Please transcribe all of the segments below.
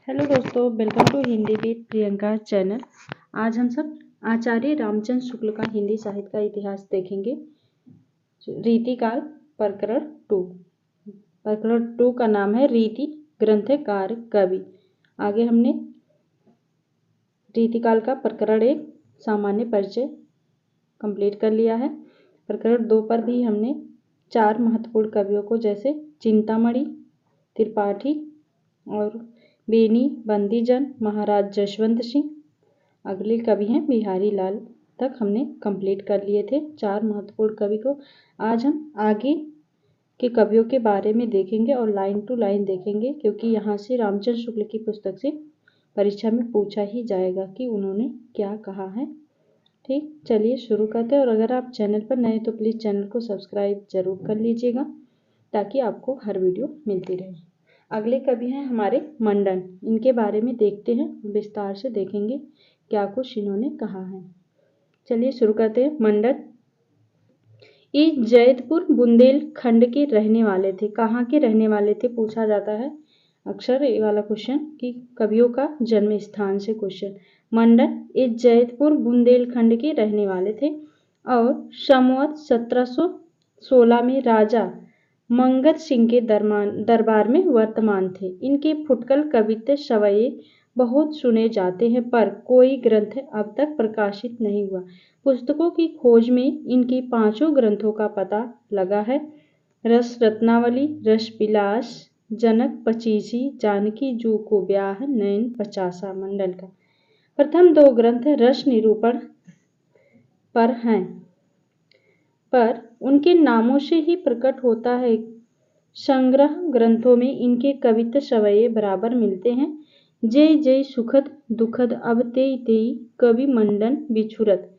Hello दोस्तों, welcome to Hindi with Priyanka channel. आज हम सब आचार्य रामचंद्र शुक्ल का हिंदी साहित्य का इतिहास देखेंगे। रीतिकाल प्रकरण 2। प्रकरण 2 का नाम है रीति ग्रंथकार कवि। आगे हमने रीतिकाल का प्रकरण 1 सामान्य परिचय कंप्लीट कर लिया है। प्रकरण 2 पर भी हमने 4 महत्वपूर्ण कवियों को जैसे चिंतामणि, त्रिपाठी और बेनी, बंदीजन, महाराज जशवंत सिंह, अगले कवि हैं बिहारी लाल तक हमने कंप्लीट कर लिए थे 4 महत्वपूर्ण कवि को। आज हम आगे के कवियों के बारे में देखेंगे और लाइन टू लाइन देखेंगे, क्योंकि यहाँ से रामचंद्र शुक्ल की पुस्तक से परीक्षा में पूछा ही जाएगा कि उन्होंने क्या कहा है। ठीक, चलिए शुरू करते हैं। और अगर आप चैनल पर नए तो प्लीज़ चैनल को सब्सक्राइब जरूर कर लीजिएगा ताकि आपको हर वीडियो मिलती रहे। अगले कवि हैं हमारे मंडन। इनके बारे में देखते हैं, विस्तार से देखेंगे क्या कुछ इन्होंने कहा है। चलिए शुरू करते हैं। मंडन ये जैतपुर बुंदेलखंड के रहने वाले थे। कहाँ के रहने वाले थे पूछा जाता है अक्सर ये वाला क्वेश्चन, कि कवियों का जन्म स्थान से क्वेश्चन। मंडन ये जैतपुर बुंदेलखंड के रहने वाले थे और संवत 1716 में राजा मंगत सिंह के दरबार में वर्तमान थे। इनके फुटकल कवित्त सवये बहुत सुने जाते हैं, पर कोई ग्रंथ अब तक प्रकाशित नहीं हुआ। पुस्तकों की खोज में इनके 5 ग्रंथों का पता लगा है। रस रत्नावली, रस विलास, जनक पचीसी, जानकी जू को ब्याह, नयन 50। मंडल का प्रथम 2 ग्रंथ रस निरूपण पर हैं, पर उनके नामों से ही प्रकट होता है। संग्रह ग्रंथों में इनके कवित्त सवये बराबर मिलते हैं। जय जय सुखद दुखद अब तेई तेई कवि मंडन बिछुरत।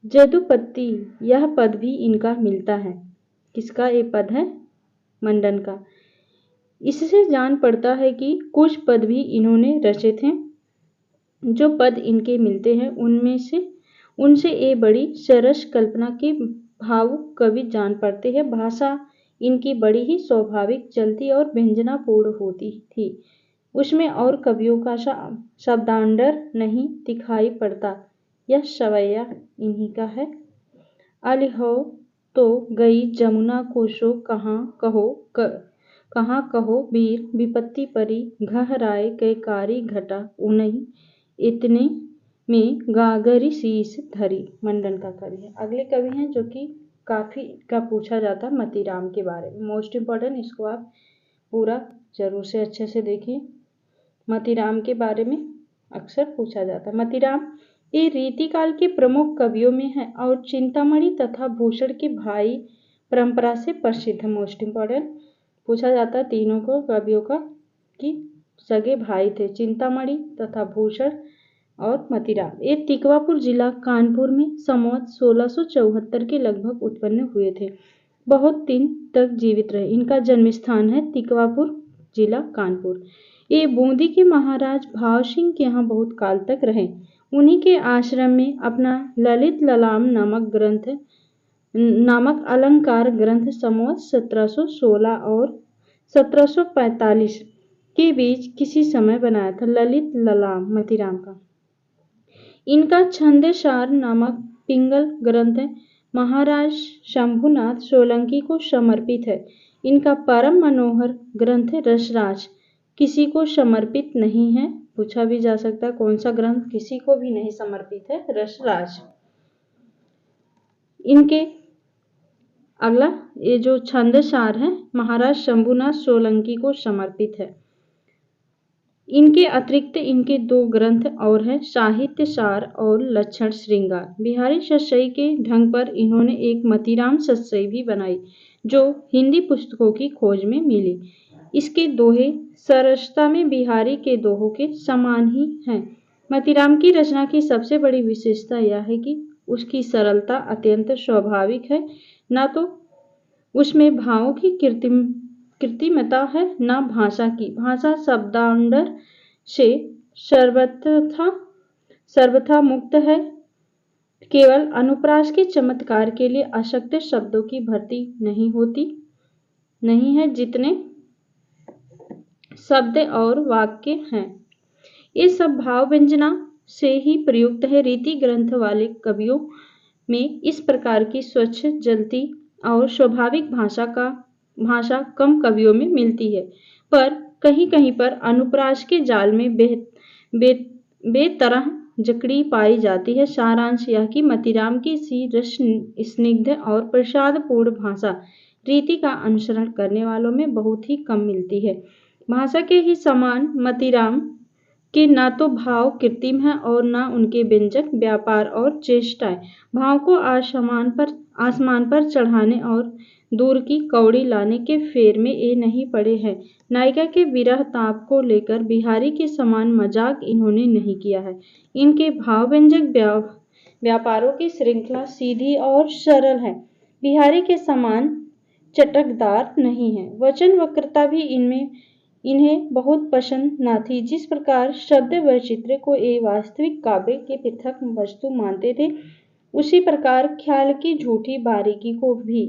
जदुपति यह पद भी इनका मिलता है। किसका ये पद है? मंडन का। इससे जान पड़ता है कि कुछ पद भी इन्होंने रचे थे। जो पद इनके मिलते हैं उनसे ये बड़ी सरस कल्पना के भावुक कवि जान पड़ते हैं। भाषा इनकी बड़ी ही स्वाभाविक, चलती और व्यंजनापूर्ण होती थी। उसमें और कवियों का शब्दांडर नहीं दिखाई पड़ता। यह सवैया इन्हीं का है। अलिहो तो गई जमुना को सो कहाँ कहो वीर विपत्ति परी घहराए कैकारी घटा उन्हीं इतने में गागरी शीश धरी। मंडन का कवि है। अगले कवि हैं जो कि काफी का पूछा जाता है मतीराम के बारे में। मोस्ट इम्पोर्टेंट, इसको आप पूरा जरूर से अच्छे से देखिए। मतीराम के बारे में अक्सर पूछा जाता है। मतीराम ये रीतिकाल के प्रमुख कवियों में है और चिंतामणि तथा भूषण के भाई परंपरा से प्रसिद्ध है। मोस्ट इम्पोर्टेंट पूछा जाता है तीनों को कवियों का कि सगे भाई थे, चिंतामणि तथा भूषण और मतीराम। ये तिकवापुर जिला कानपुर में संवत 1674 के लगभग उत्पन्न हुए थे। बहुत दिन तक जीवित रहे। इनका जन्म स्थान है तिकवापुर जिला कानपुर। ये बूंदी के महाराज भाव सिंह के यहाँ बहुत काल तक रहे। उन्हीं के आश्रम में अपना ललित ललाम नामक अलंकार ग्रंथ संवत 1716 और 1745 के बीच किसी समय बनाया था। ललित ललाम मतीराम का। इनका छंदसार नामक पिंगल ग्रंथ महाराज शंभुनाथ सोलंकी को समर्पित है। इनका परम मनोहर ग्रंथ रसराज किसी को समर्पित नहीं है। पूछा भी जा सकता है कौन सा ग्रंथ किसी को भी नहीं समर्पित है? रसराज। इनके अगला ये जो छंदसार है महाराज शंभुनाथ सोलंकी को समर्पित है। इनके अतिरिक्त इनके 2 ग्रंथ और हैं, साहित्य सार और लक्षण श्रृंगार। बिहारी सतसई के ढंग पर इन्होंने एक मतीराम सतसई भी बनाई जो हिंदी पुस्तकों की खोज में मिली। इसके दोहे सरसता में बिहारी के दोहों के समान ही हैं। मतीराम की रचना की सबसे बड़ी विशेषता यह है कि उसकी सरलता अत्यंत स्वाभाविक है। न तो उसमें भावों की कृत्रिमता है, न भाषा की। भाषा शब्दांडर से सर्वथा मुक्त है। केवल अनुप्रास के चमत्कार के लिए अशक्त शब्दों की भर्ती नहीं है, जितने शब्द और वाक्य हैं। ये सब भाव व्यंजना से ही प्रयुक्त है। रीति ग्रंथ वाले कवियों में इस प्रकार की स्वच्छ जलती और स्वाभाविक भाषा कम कवियों में मिलती है, पर कहीं कहीं पर अनुप्रास के जाल में बेतरह जकड़ी पाई जाती है। सारांश यह कि मतीराम की सी रस स्निग्ध और प्रसादपूर्ण भाषा रीति का अनुसरण करने वालों में बहुत ही कम मिलती है। भाषा के ही समान मतीराम के ना तो भाव कृत्रिम है और ना उनके व्यंजक व्यापार और चेष्टाएं भाव को आसमान पर चढ़ाने और दूर की कौड़ी लाने के फेर में ये नहीं पड़े हैं। नायिका के विरह ताप को लेकर बिहारी के समान मजाक इन्होंने नहीं किया है। इनके भाव व्यंजक व्यापारों की श्रृंखला सीधी और सरल है, बिहारी के समान चटकदार नहीं है। वचन वक्रता भी इन्हें बहुत पसंद न थी। जिस प्रकार शब्द वैचित्र्य को एक वास्तविक काव्य के पृथक वस्तु मानते थे, उसी प्रकार ख्याल की झूठी बारीकी को भी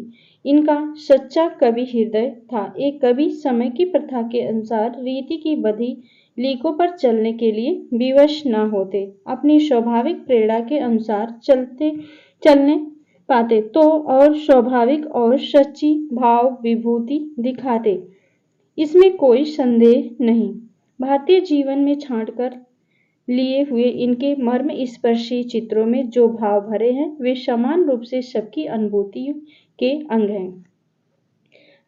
इनका सच्चा कवि हृदय था। एक कवि समय की प्रथा के अनुसार रीति की बधी लीकों पर चलने के लिए विवश न होते, अपनी स्वाभाविक प्रेरणा के अनुसार चलने पाते तो और स्वाभाविक और सच्ची भाव विभूति दिखाते, इसमें कोई संदेह नहीं। भारतीय जीवन में छांटकर लिए हुए इनके मर्म स्पर्शी चित्रों में जो भाव भरे हैं, वे समान रूप से सबकी अनुभूति के अंग हैं।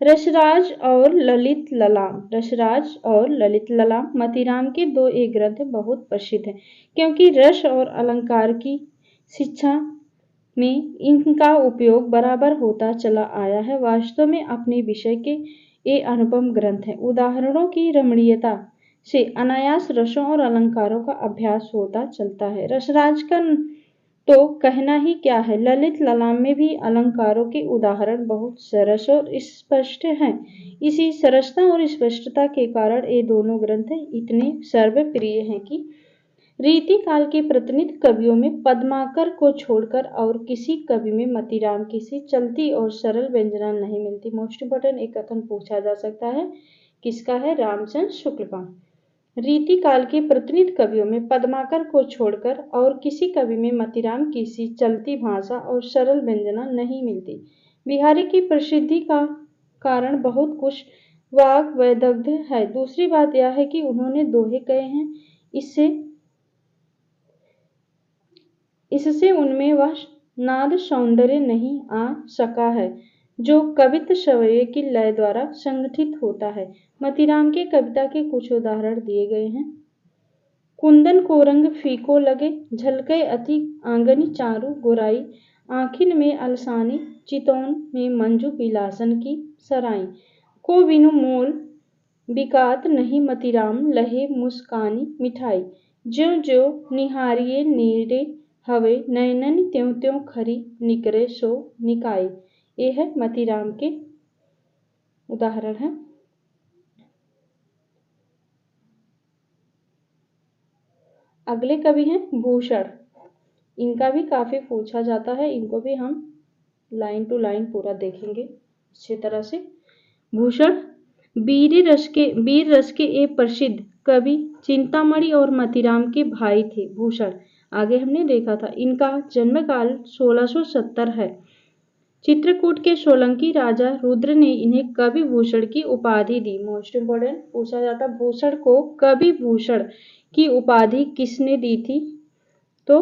रसराज और ललित ललाम मतीराम के दो एक ग्रंथ बहुत प्रसिद्ध हैं, क्योंकि रस और अलंकार की शिक्षा में इनका उपयोग बराबर होता चला आया है। वास्तव में अपने विषय के ये अनुपम ग्रंथ हैं। उदाहरणों की रमणीयता से अनायास रसों और अलंकारों का अभ्यास होता चलता है। रसराज का तो कहना ही क्या है, ललित ललाम में भी अलंकारों के उदाहरण बहुत सरस और स्पष्ट हैं। इसी सरसता और स्पष्टता के कारण ये दोनों ग्रंथ इतने सर्वप्रिय हैं कि रीति काल के प्रतिनिधि कवियों में पद्माकर को छोड़कर और किसी कवि में मतीराम की सी चलती और सरल व्यंजना नहीं मिलती। मोस्ट इम्पोर्टेंट एक कथन पूछा जा सकता है, किसका है? रामचंद्र शुक्ल का। रीति काल के प्रतिनिधि कवियों में पद्माकर को छोड़कर और किसी कवि में मतीराम की सी चलती भाषा और सरल व्यंजना नहीं मिलती। बिहारी की प्रसिद्धि का कारण बहुत कुछ वाग वैदग्ध है। दूसरी बात यह है कि उन्होंने दोहे कहे हैं, इससे उनमें वह नाद सौंदर्य नहीं आ सका है जो कवित्व सवये की लय द्वारा संगठित होता है। मतीराम के कविता के कुछ उदाहरण दिए गए हैं। कुंदन को रंग फीको लगे, झलके अति आंगनी चारू गोराई, आखिन में अलसानी, चितौन में मंजू बिलासन की सराई, को बिनु मोल बिकात नहीं मतीराम लहे मुस्कानी मिठाई, ज्यों ज्यों निहारिये नीरे हवे नयनन त्यों त्यों खरी निकरे सो निकाय। ये है मतीराम के उदाहरण है। अगले कवि हैं भूषण। इनका भी काफी पूछा जाता है, इनको भी हम लाइन टू लाइन पूरा देखेंगे अच्छी तरह से। भूषण वीर रस के एक प्रसिद्ध कवि चिंतामणि और मतीराम के भाई थे। भूषण आगे हमने देखा था, इनका जन्मकाल 1670 है। चित्रकूट के सोलंकी राजा रुद्र ने इन्हें कवि भूषण की उपाधि दी। मोस्ट इम्पोर्टेंट पूछा जाता, भूषण को कवि भूषण की उपाधि किसने दी थी? तो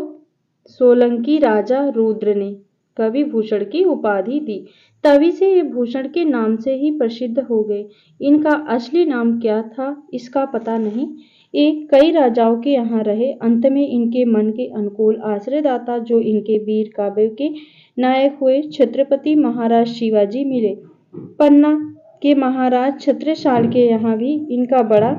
सोलंकी राजा रुद्र ने कवि भूषण की उपाधि दी। तभी से ये भूषण के नाम से ही प्रसिद्ध हो गए। इनका असली नाम क्या था इसका पता नहीं। ये कई राजाओं के यहाँ रहे। अंत में इनके मन के अनुकूल आश्रयदाता जो इनके वीर काव्य के नायक हुए छत्रपति महाराज शिवाजी मिले। पन्ना के महाराज छत्रसाल के यहाँ भी इनका बड़ा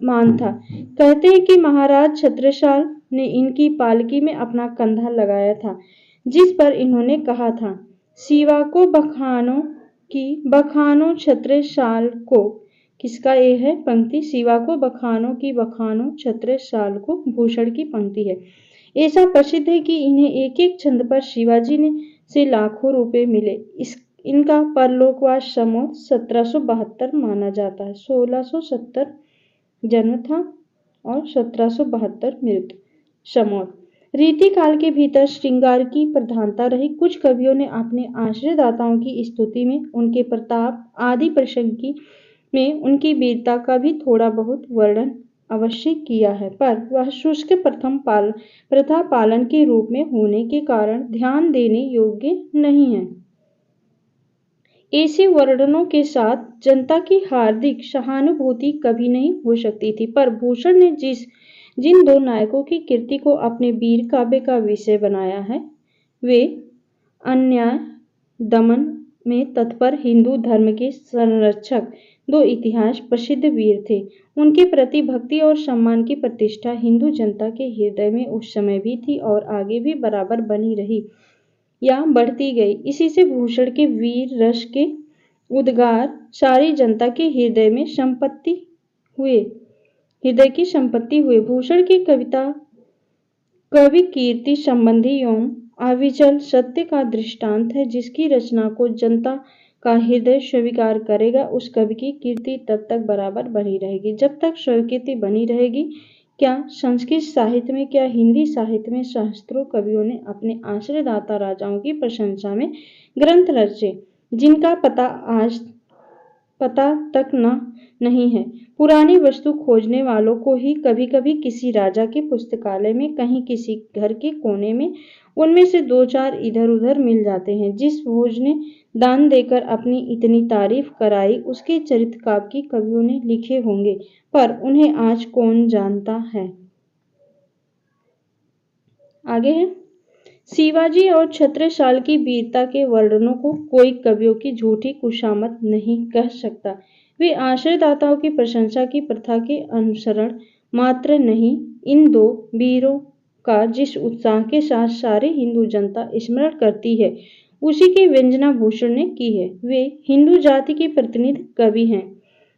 मान था। कहते हैं कि महाराज छत्रसाल ने इनकी पालकी में अपना कंधा लगाया था, जिस पर इन्होंने कहा था, शिवा को बखानो छत्रसाल को। किसका ये है पंक्ति? शिवा को बखानो छत्रसाल को। भूषण की पंक्ति है। ऐसा प्रसिद्ध है कि इन्हें एक एक छंद पर शिवाजी ने से लाखों रुपए मिले। इनका परलोकवास समोत 1772 माना जाता है। 1670 जन्म था और 1772 मृत्यु समौत। रीतिकाल के भीतर श्रृंगार की प्रधानता रही। कुछ कवियों ने अपने आश्रयदाताओं की स्तुति में उनके प्रताप आदि प्रशंसा में उनकी वीरता का भी थोड़ा बहुत वर्णन अवश्य किया है, पर वह शुष्क प्रथा पालन के रूप में होने के कारण ध्यान देने योग्य नहीं है। ऐसे वर्णनों के साथ जनता की हार्दिक सहानुभूति कभी नहीं हो सकती थी, पर भूषण ने जिन दो नायकों की कीर्ति को अपने वीर काव्य का विषय बनाया है, वे अन्याय दमन में तत्पर हिंदू धर्म के संरक्षक दो इतिहास प्रसिद्ध वीर थे। उनके प्रति भक्ति और सम्मान की प्रतिष्ठा हिंदू जनता के हृदय में उस समय भी थी और आगे भी बराबर बनी रही या बढ़ती गई। इसी से भूषण के वीर रस के उद्गार सारी जनता के हृदय की संपत्ति हुए। भूषण की कविता कवि कीर्ति संबंधी एवं अविचल सत्य का दृष्टांत है। जिसकी रचना को जनता का हृदय स्वीकार करेगा, उस कवि की कीर्ति तब तक बराबर बनी रहेगी जब तक स्वीकृति बनी रहेगी। क्या संस्कृत साहित्य में, क्या हिंदी साहित्य में सहस्त्रों कवियों ने अपने आश्रयदाता राजाओं की प्रशंसा में ग्रंथ रचे, जिनका पता तक नहीं है। पुरानी वस्तु खोजने वालों को ही कभी कभी किसी राजा के पुस्तकालय में, कहीं किसी घर के कोने में उनमें से दो चार इधर उधर मिल जाते हैं। जिस भोज ने दान देकर अपनी इतनी तारीफ कराई, उसके चरित्र काव्य कवियों ने लिखे होंगे, पर उन्हें आज कौन जानता है। आगे है, शिवाजी और छत्रसाल की वीरता के वर्णनों को कोई कवियों की झूठी खुशामद नहीं कह सकता। वे आश्रयदाताओं की प्रशंसा की प्रथा के अनुसरण मात्र नहीं, इन दो वीरों का जिस उत्साह के साथ सारी हिंदू जनता स्मरण करती है, उसी की व्यंजना भूषण ने की है। वे हिंदू जाति के प्रतिनिधि कवि हैं।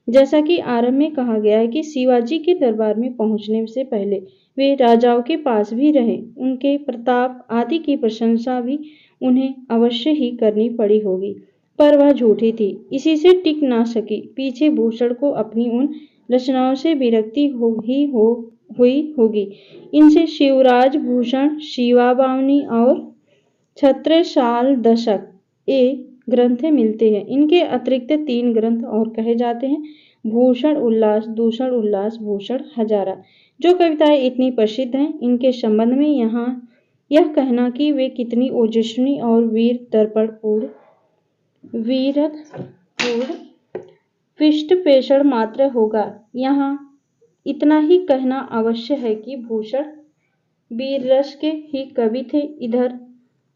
जैसा कि आरंभ में कहा गया है कि शिवाजी के दरबार में पहुंचने से पहले वे राजाओं के पास भी रहे। उनके प्रताप आदि की प्रशंसा भी उन्हें अवश्य ही करनी पड़ी होगी, पर वह झूठी थी, इसी से टिक ना सकी। पीछे भूषण को अपनी उन रचनाओं से विरक्ति हुई होगी। इनसे शिवराज भूषण, शिवाबावनी और छत्रसाल दशक ग्रंथ मिलते हैं। इनके अतिरिक्त 3 ग्रंथ और कहे जाते हैं, भूषण उल्लास, दूषण उल्लास, भूषण हजारा। जो कविताएं इतनी प्रसिद्ध हैं, इनके संबंध में यहाँ यह कहना कि वे कितनी ओजस्वी और वीरत्वपूर्ण पृष्ठपेषण मात्र होगा। यहाँ इतना ही कहना अवश्य है कि भूषण वीर रस के ही कवि थे। इधर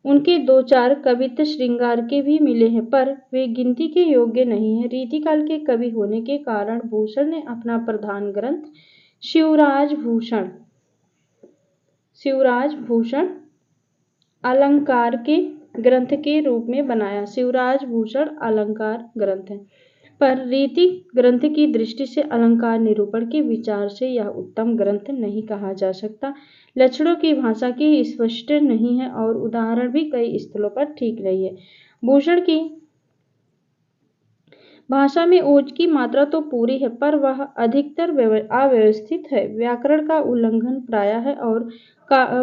उनके 2-4 कवित्व श्रृंगार के भी मिले हैं, पर वे गिनती के योग्य नहीं हैं। रीतिकाल के कवि होने के कारण भूषण ने अपना प्रधान ग्रंथ शिवराज भूषण अलंकार के ग्रंथ के रूप में बनाया। शिवराज भूषण अलंकार ग्रंथ है, पर रीति ग्रंथ की दृष्टि से अलंकार निरूपण के विचार से यह उत्तम ग्रंथ नहीं कहा जा सकता। लक्षणों की भाषा की स्पष्ट नहीं है और उदाहरण भी कई स्थलों पर ठीक नहीं है। भूषण की भाषा में ओज की मात्रा तो पूरी है, पर वह अधिकतर अव्यवस्थित है, व्याकरण का उल्लंघन प्राय है और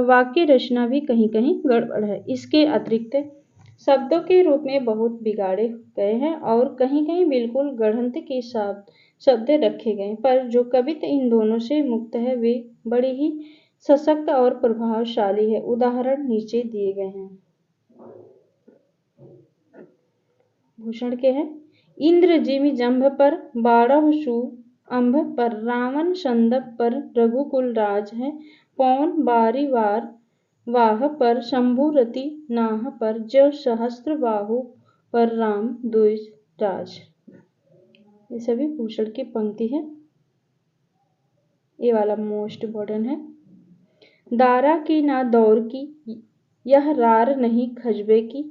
वाक्य रचना भी कहीं कहीं गड़बड़ है। इसके अतिरिक्त शब्दों के रूप में बहुत बिगाड़े गए हैं और कहीं कहीं बिल्कुल गढ़ंत के शब्द रखे गए, पर जो कवित्व इन दोनों से मुक्त है, वे बड़ी ही सशक्त और प्रभावशाली है। उदाहरण नीचे दिए गए हैं। भूषण के हैं, इंद्र जिमि जंभ पर 12 सु अंभ पर, रावण संदप पर रघुकुल राज है, पौन बारी वाह पर, शंभु रति नाह पर, जो सहस्त्र बाहु पर, राम द्विज राज। ये सभी भूषण की पंक्ति है। ये वाला मोस्ट इम्पोर्टेंट है। दारा की ना दौर की, यह रार नहीं खजबे की,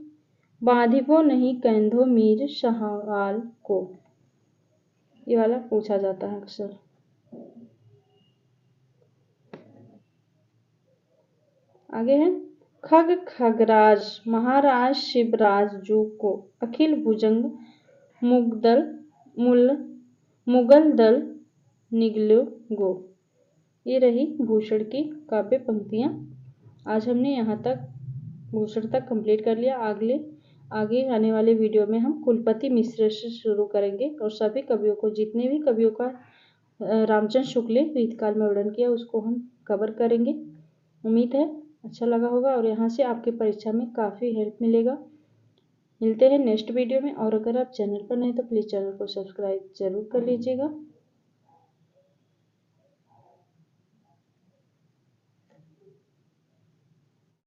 बांधिबो नहीं कंधो मीर सहावाल को। ये वाला पूछा जाता है अक्सर। आगे है, खग खगराज महाराज शिवराज जू को, अखिल भुजंग मुगल दल निगलो गो। ये रही भूषण की काव्य पंक्तियाँ। आज हमने यहाँ तक भूषण तक कंप्लीट कर लिया। आगे आने वाले वीडियो में हम कुलपति मिश्र से शुरू करेंगे और सभी कवियों को, जितने भी कवियों का रामचंद्र शुक्ल ने रीतकाल में वर्णन किया उसको हम कवर करेंगे। उम्मीद है अच्छा लगा होगा और यहाँ से आपके परीक्षा में काफ़ी हेल्प मिलेगा। मिलते हैं नेक्स्ट वीडियो में। और अगर आप चैनल पर नए तो प्लीज़ चैनल को सब्सक्राइब जरूर कर लीजिएगा।